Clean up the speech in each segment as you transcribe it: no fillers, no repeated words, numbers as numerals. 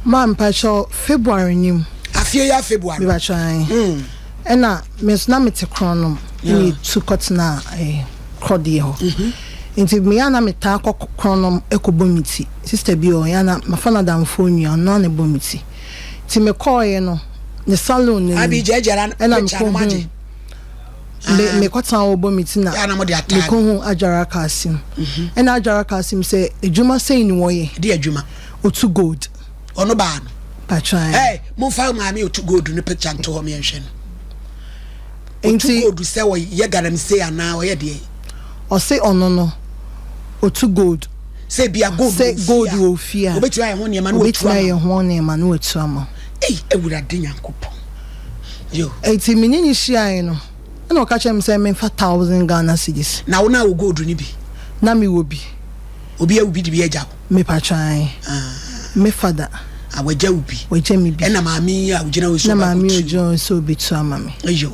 Man pacho February nim. Afia February. We trying. Ena mes na mete kronom. Ni tu kotna krodi ho. Inti me yana meta kronom ekobomiti. Sister bi o yana mafana damfo nua no na bomiti. Ti me call ye no. The salon ni. Abi Ajara ena me me kwata obomiti na. Ya na mo de attack. Me ko hu Ajara Kassim. Ena Ajara Kassim say ejuma say ni wo ye. De ejuma. Otu gold. Ono ba no. Patran. Hey, mo fa ma me otu gold no picture nto ho me nhwe no. Enti gold say wo ye garam say ana wo ye de. O say ono no. Otu gold. Say bia gold. Say gold wo fia. Obetu aye ho ne ma no otu ama. Obetu aye ho ne ma no otu ama. Eh, ewurade nyankopon. Yo. Enti menini hia no. Na o ka chem say me fa 1000 Ghana cedis. Na wo na wo gold ni bi. Na me wo bi. Obi a wo bi di bi agya. Me patran. Me father. Awaja wo bi. Waja me bi. Na maami a wo gina wo so. Na maami o jo so obetu ama me. Ayo.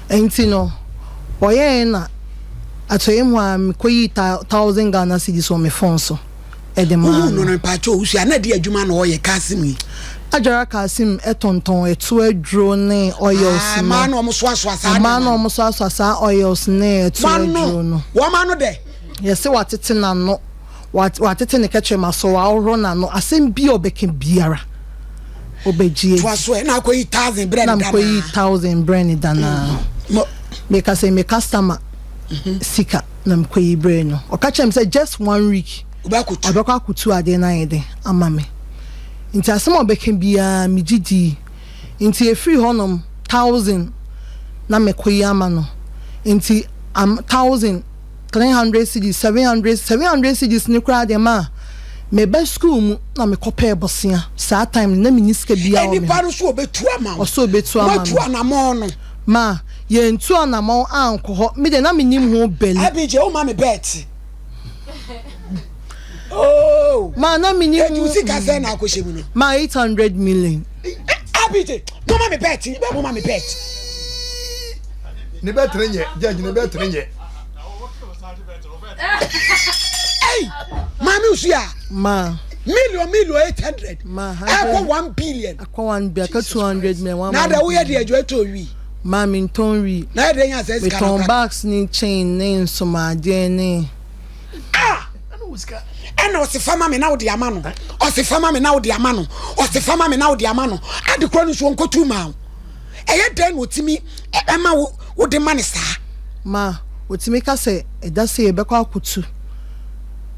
Enti no. Oye na atoye mu a me koyi 1000 Ghana cedis on me phone so. E de ma. No pacho usu ana de adwuma na oye Kassim. Ajara Kassim etonton etu adro ne oils no. Ma no mo so asasa. Ma no mo so asasa oils ne etu adro no. Wo ma no de. Yesi watete na no. Watete ne keche maso wa oro na no. Asem bi obeke biara. Obegie. To aso na akoyi 1000 brand dana. Na akoyi 1000 brand dana. Make say me customer sika na akoyi brand no. Okache me say just 1 week. Obekwa kutu ade na yede ama me. Inti asem obeke bia me gidi. Inti e free honom 1000 na me koyi ama no. Inti 1000 300 cedis 700 cedis ni kra de ma me be school mu na me kopɛ bosia saa time na me niska bia o me eni paru so obetu ama o so obetu ama obetu anamon no ma ye ntu anamon anko ho me de na me nim ho beli abije o ma me bet oh ma na me nim you see kase na akoshemu no ma 800 million abije mo ma me bet be mo ma me bet ne bet renye judge ne bet renye. Hey, mami usia ma million 800 ma akwa 1 billion akwa 1 billion ka 200 million na da wo ye de adwo to wi ma min ton wi na de nya se ska ton box ni chain ni nsoma de ni ana uska ana o se fama me na wo de ama no o se fama me na wo de ama no o se fama me na wo de ama no ade kro no so nkotu ma eye den otimi e ma wo de mane sa ma otimi ka se eda se ebekwa akutu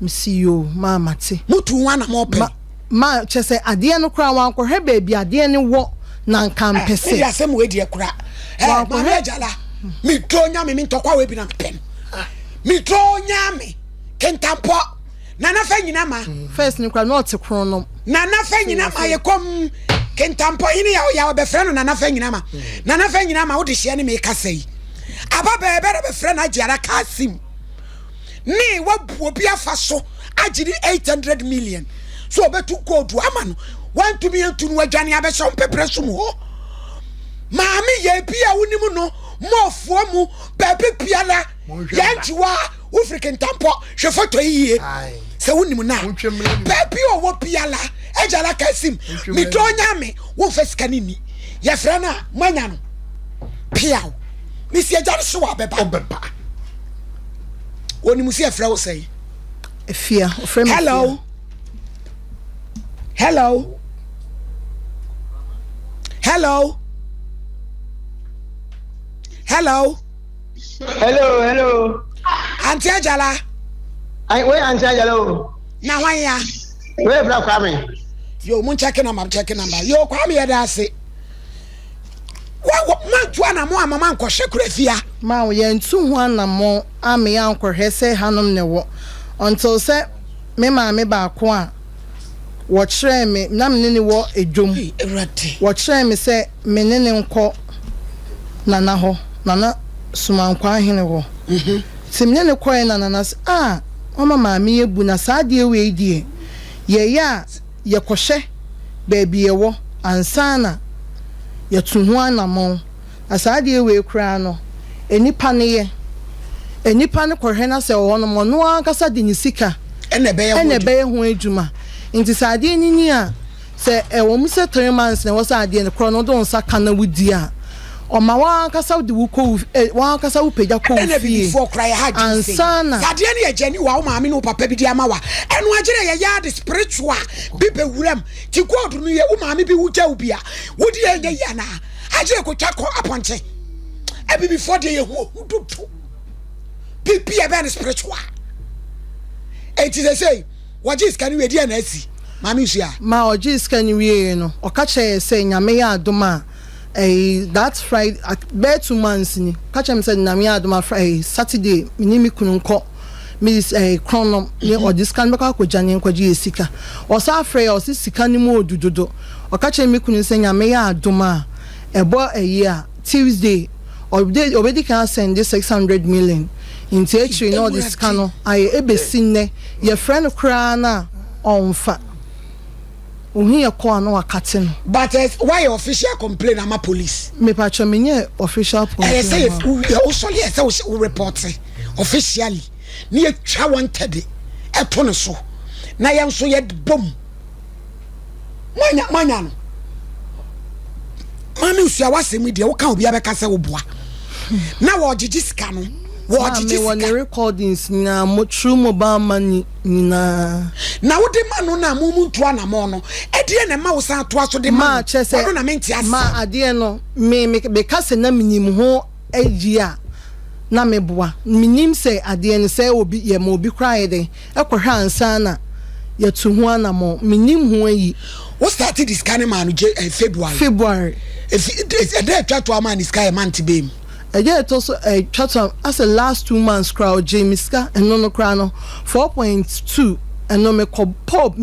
misiyo ma mate mutu wana mo pe ma chese ade no kra wan ko he baby ade ni wo na nkan pese ya se mo we de kra ma me Ajara mi tonya mi ntokwa we bi na pen mi tonya mi kentampo nana fa nyina ma first ni kra not krono nana fa nyina ma ye kom kentampo ini ya be frɛ no nana fa nyina ma wo de hye ne me kasai aba bebe be frɛ na Ajara Kassim ni wabu obi afa so agiri 800 million so obetu kodu ama no want to be to no adwane abɛhyɛ mpepere so mu ho maami ye bia wonimu no mofo mu bebe piala yanchiwa African tampo hwe foto yiye se wonimu na bebe owo piala Ajara Kassim mi tonya me wo fesika ni ye frɛ na manya no piaw mi si Ajara so abeba Oni musi afra wo say efia ofrem hello hello hello hello hello Auntie Ajara ai we Auntie Ajara na wan ya we bra Kwame yo mun check number yo Kwame ya da se wa man tu ana mo amama nko hwekura fia ma wo ye ntu ho anamo ame ya nko hwese hanom ne wo until say me ma me ba ko a wo kire me na me ne wo edwom ewrate wo kire me say me ne nko nana ho nana sumankwa hene ho sim ne ne koe nana mama ma me ebu na saade we die ye ya ye kohye baby ye wo ansana ya tuhu anamon asade we kura no enipa ne kohwe na se wo no mo no ankasa de ni sika ene be ye ho adwuma nti sade ni a say wo mu say 3 months na wo say ade ne kro no don sa kana wudi a o ma wa kasa de wo ko wa kasa wo peja ko fie for cry hard ansana ade ne agani wa wo maame no papa bi di ama wa eno agire ye ya the spiritual bi be wuram ti god no ye wo maame bi wuja wo bia wo di ye ya na agire ko twa ko aponche e before de ye hu dudu pipi e be spiritual it is say what is can we dey na asi maame usia ma o ji scan wie no o ka che say nyame ya adoma that Friday be 2 months ni ka che me say nyame ya adoma Friday Saturday minimi kununko miss chrono ni o discan be ka ko jane ko ji esika o sa frey o sika ni mo odudodo o ka che me kunu say nyame ya adoma ebo a Tuesday already can send this 600 million into actually no this cano I ebesinne your friend kra na onfa ohi e ko ano akate no but why official complain am police me pacho me nye official complain say if you solely say we report officially ni atwa wanted e to no so na ye nso ye bom manya no mami usia wasemi de wo kan obi abeka se wo boa na wo gigi sika no wo gigi sika me recordings na mo true mobile money na wo de ma no na mo muntu ana mo no e de na ma wo san to aso de ma no na menti asa ma ade no me ka se na minim ho agia na me boa minim se ade no se obi ye ma obi kra de e kohwa ansa na ye tu ho ana mo minim ho ayi what started this kind of man February that chat to man is guy man tibem it also chat as a last 2 months crowd Jamiska and no crano 4.2 and no me ko bob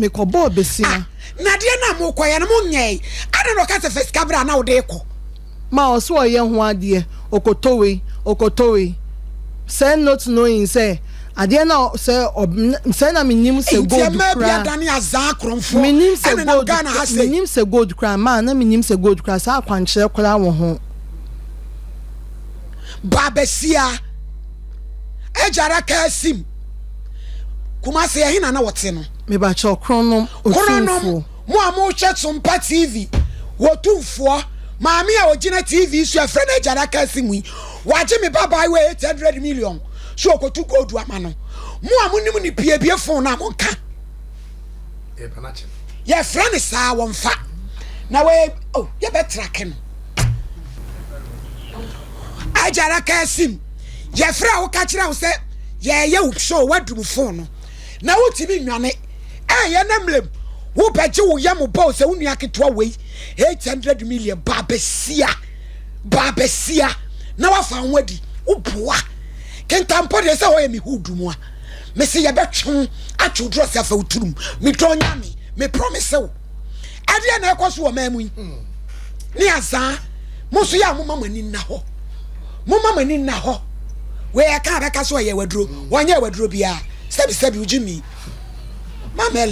besina na de na mo koye no nyei ada no ka se first cabra na wo de ko ma o so ye ho ade okotowe say not knowing say ade na say na minim se gold kra minim se gold kra ma na minim se gold kra sa akwanche kra wo ho babesia Ajara Kassim kuma se hina na wote no me ba cho kronom otumfo mo amu hwe SOMPA TV wotumfo maami a ogina TV so afre na Ajara Kassim wi waje me baba we 800 million so okotu gold ama no mo amunim ni piebie phone na monka e panache ye friend sa wonfa na we ye betrake no Ajara Kassim ye fra wo ka kira wo se ye show wadum phone no na wo tibi nwane ye namlem wo beje wo yam bo se wo nua ketwa we 800 million babesia na wa fa nwadi wo boa kentampo de se ho ye mi hudumu a me se ye betwe atwodro se fa uturum me tonya me promise wo ade na ekoso wo mamu ni asa mo so ya mo mamani na ho we aka beka so ye wadro wanya wadro bia sebi ujimi mama